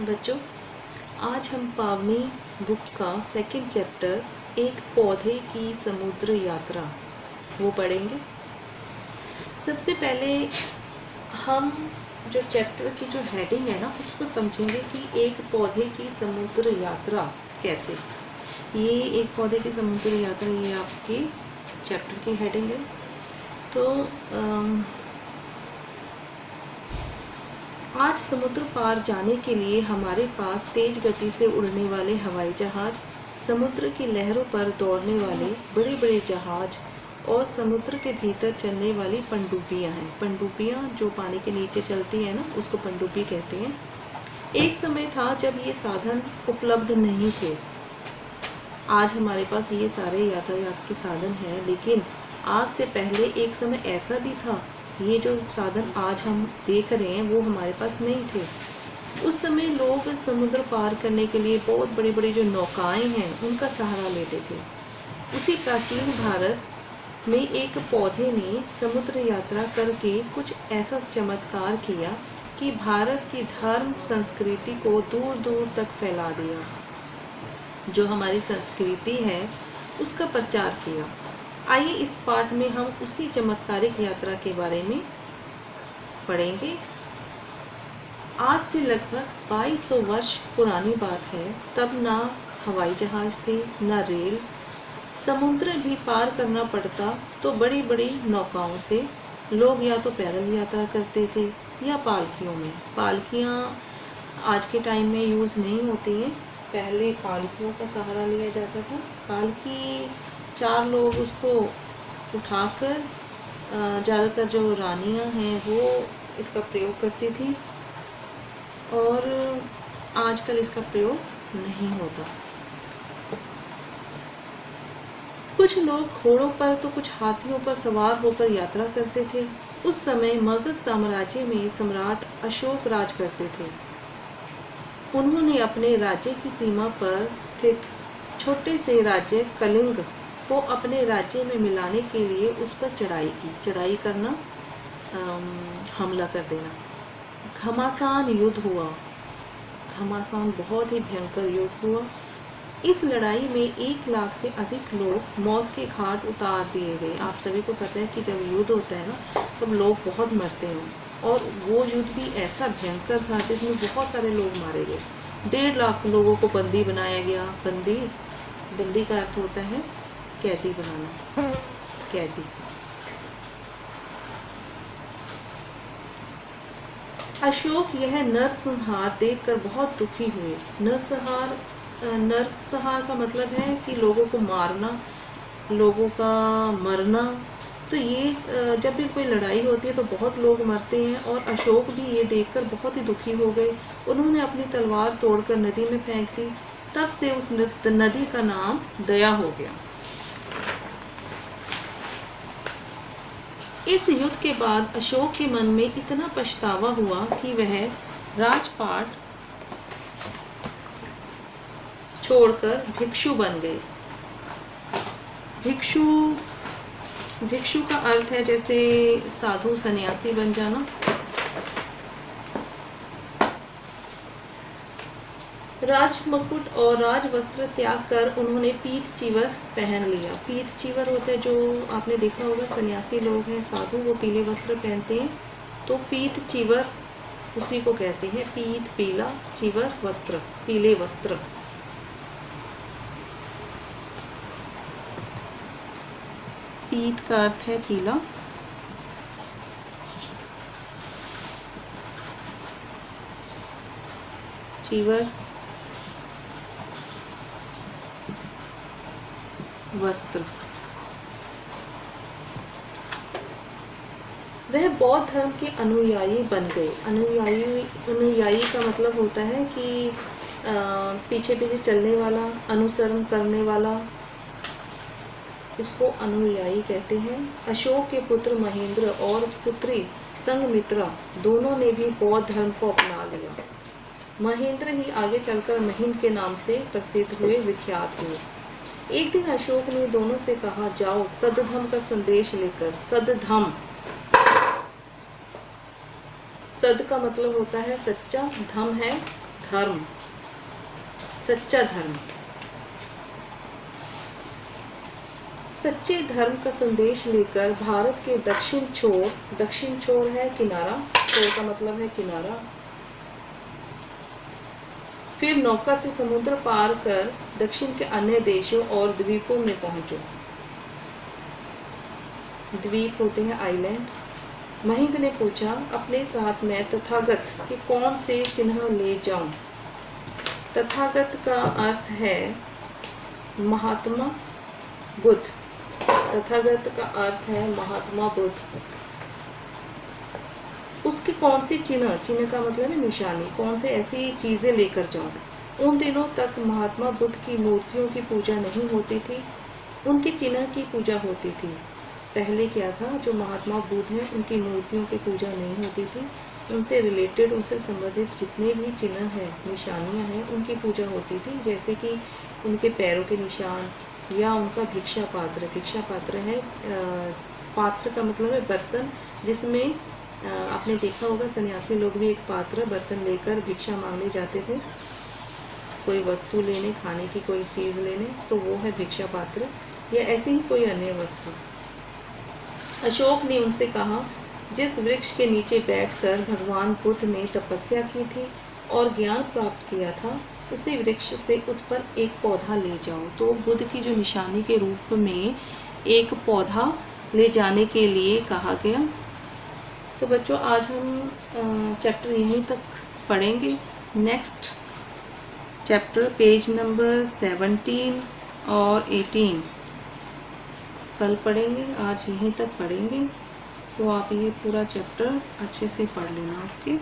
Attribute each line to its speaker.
Speaker 1: बच्चों, आज हम पावनी बुक का सेकंड चैप्टर एक पौधे की समुद्र यात्रा वो पढ़ेंगे। सबसे पहले हम जो चैप्टर की जो हेडिंग है ना उसको समझेंगे कि एक पौधे की समुद्र यात्रा कैसे। ये एक पौधे की समुद्र यात्रा ये आपके चैप्टर की हेडिंग है। तो आज समुद्र पार जाने के लिए हमारे पास तेज गति से उड़ने वाले हवाई जहाज, समुद्र की लहरों पर दौड़ने वाले बड़े बड़े जहाज और समुद्र के भीतर चलने वाली पनडुब्बियां हैं। पनडुब्बियां जो पानी के नीचे चलती हैं ना, उसको पनडुब्बी कहते हैं। एक समय था जब ये साधन उपलब्ध नहीं थे। आज हमारे पास ये सारे यातायात के साधन हैं, लेकिन आज से पहले एक समय ऐसा भी था, ये जो साधन आज हम देख रहे हैं वो हमारे पास नहीं थे। उस समय लोग समुद्र पार करने के लिए बहुत बड़ी बड़ी जो नौकाएं हैं उनका सहारा लेते थे। उसी प्राचीन भारत में एक पौधे ने समुद्र यात्रा करके कुछ ऐसा चमत्कार किया कि भारत की धर्म संस्कृति को दूर दूर तक फैला दिया। जो हमारी संस्कृति है उसका प्रचार किया। आइए इस पाठ में हम उसी चमत्कारिक यात्रा के बारे में पढ़ेंगे। आज से लगभग 2200 वर्ष पुरानी बात है। तब ना हवाई जहाज थे, ना रेल। समुद्र भी पार करना पड़ता तो बड़ी बड़ी नौकाओं से। लोग या तो पैदल यात्रा करते थे या पालकियों में। पालकियाँ आज के टाइम में यूज़ नहीं होती हैं, पहले पालकियों का सहारा लिया जाता था। पालकी 4 लोग उसको उठाकर, ज़्यादातर जो रानियां हैं वो इसका प्रयोग करती थी और आजकल इसका प्रयोग नहीं होता। कुछ लोग घोड़ों पर तो कुछ हाथियों पर सवार होकर यात्रा करते थे। उस समय मगध साम्राज्य में सम्राट अशोक राज करते थे। उन्होंने अपने राज्य की सीमा पर स्थित छोटे से राज्य कलिंग को अपने राज्य में मिलाने के लिए उस पर चढ़ाई की। चढ़ाई करना, हमला कर देना। घमासान युद्ध हुआ। घमासान बहुत ही भयंकर युद्ध हुआ। इस लड़ाई में 1 लाख से अधिक लोग मौत के घाट उतार दिए गए। आप सभी को पता है कि जब युद्ध होता है ना तब लोग बहुत मरते हैं, और वो युद्ध भी ऐसा भयंकर था जिसमें बहुत सारे लोग मारे गए। 1.5 लाख लोगों को बंदी बनाया गया। बंदी का अर्थ होता है कैदी बनाना, कैदी। अशोक यह नरसंहार देखकर बहुत दुखी हुए। नरसंहार का मतलब है कि लोगों को मारना, लोगों का मरना। तो ये जब भी कोई लड़ाई होती है तो बहुत लोग मरते हैं, और अशोक भी ये देखकर बहुत ही दुखी हो गए। उन्होंने अपनी तलवार तोड़कर नदी में फेंक दी। तब से उस नदी का नाम दया हो गया। इस युद्ध के बाद अशोक के मन में इतना पछतावा हुआ कि वह राजपाट छोड़कर भिक्षु बन गए। भिक्षु का अर्थ है जैसे साधु सन्यासी बन जाना। राजमुकुट और राजवस्त्र त्याग कर उन्होंने पीत चीवर पहन लिया। पीत चीवर होता है, जो आपने देखा होगा सन्यासी लोग हैं, साधु, वो पीले वस्त्र पहनते हैं। तो पीत चीवर उसी को कहते हैं। पीत पीला, चीवर वस्त्र, पीले वस्त्र। पीत का अर्थ है पीला, चीवर वस्त्र। वह बौद्ध धर्म के अनुयायी बन गए। अनुयायी का मतलब होता है कि पीछे पीछे चलने वाला, अनुसरण करने वाला, उसको अनुयायी कहते हैं। अशोक के पुत्र महेंद्र और पुत्री संघमित्रा दोनों ने भी बौद्ध धर्म को अपना लिया। महेंद्र ही आगे चलकर महिंद के नाम से प्रसिद्ध हुए, विख्यात हुए। एक दिन अशोक ने दोनों से कहा, जाओ सद्धम्म का संदेश लेकर। सद्धम्म, सद का मतलब होता है सच्चा, धम्म है धर्म, सच्चा धर्म। सच्चे धर्म का संदेश लेकर भारत के दक्षिण छोर है किनारा, छोर का मतलब है किनारा, फिर नौका से समुद्र पार कर दक्षिण के अन्य देशों और द्वीपों में पहुंचो। द्वीप होते हैं आइलैंड। महिंद ने पूछा, अपने साथ मैं तथागत के कौन से चिन्ह ले जाऊं? तथागत का अर्थ है महात्मा बुद्ध। तथागत का अर्थ है महात्मा बुद्ध। उसके कौन से चिन्ह, चिन्ह का मतलब है निशानी, कौन से ऐसी चीजें लेकर जाऊं? उन दिनों तक महात्मा बुद्ध की मूर्तियों की पूजा नहीं होती थी, उनके चिन्ह की पूजा होती थी। पहले क्या था, जो महात्मा बुद्ध हैं उनकी मूर्तियों की पूजा नहीं होती थी, उनसे रिलेटेड, उनसे संबंधित जितने भी चिन्ह हैं, निशानियां हैं, उनकी पूजा होती थी। जैसे कि उनके पैरों के निशान या उनका भिक्षा पात्र। भिक्षा पात्र है, पात्र का मतलब है बर्तन, जिसमें आपने देखा होगा सन्यासी लोग भी एक पात्र बर्तन लेकर भिक्षा मांगने जाते थे, कोई वस्तु लेने, खाने की कोई चीज़ लेने, तो वो है भिक्षा पात्र, या ऐसी ही कोई अन्य वस्तु। अशोक ने उनसे कहा, जिस वृक्ष के नीचे बैठकर भगवान बुद्ध ने तपस्या की थी और ज्ञान प्राप्त किया था, उसी वृक्ष से उठ पर एक पौधा ले जाओ। तो बुद्ध की जो निशानी के रूप में एक पौधा ले जाने के लिए कहा गया। तो बच्चों, आज हम चैप्टर यहीं तक पढ़ेंगे। नेक्स्ट चैप्टर पेज नंबर 17 और 18 कल पढ़ेंगे, आज यहीं तक पढ़ेंगे। तो आप ये पूरा चैप्टर अच्छे से पढ़ लेना। ओके।